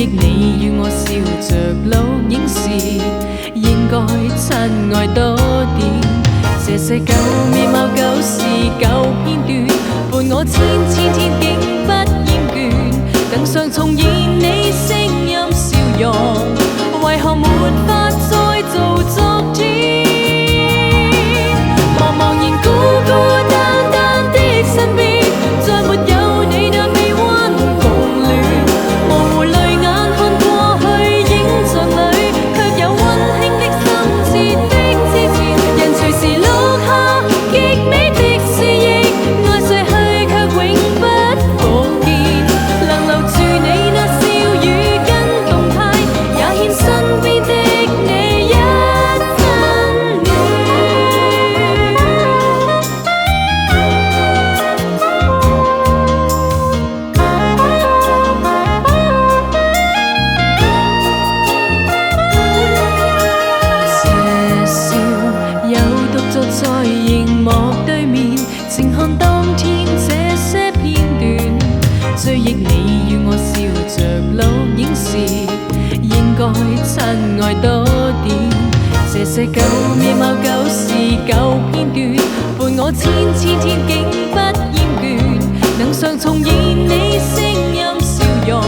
憶你與我笑着錄影時，應該親愛多點。這些舊面貌、舊事、舊片段，伴我千天竟不厭倦。更想重現你聲音笑容，為何沒法再做昨天？茫茫然孤孤單單的身邊，再沒有你那臂彎共戀。模糊淚眼看過去影像裏，卻有溫馨的深切的支持。人隨時落下極美的詩意，愛逝去卻永不復見。能留住你那笑語跟動態，也欠身邊的你一分暖。這笑有獨坐在熒幕對面，靜看當天這些片段，追憶你與我笑着錄影時，應該親愛多點。這些舊面貌、舊事、舊片段，伴我千天竟不厭倦。能常重現你聲音笑容，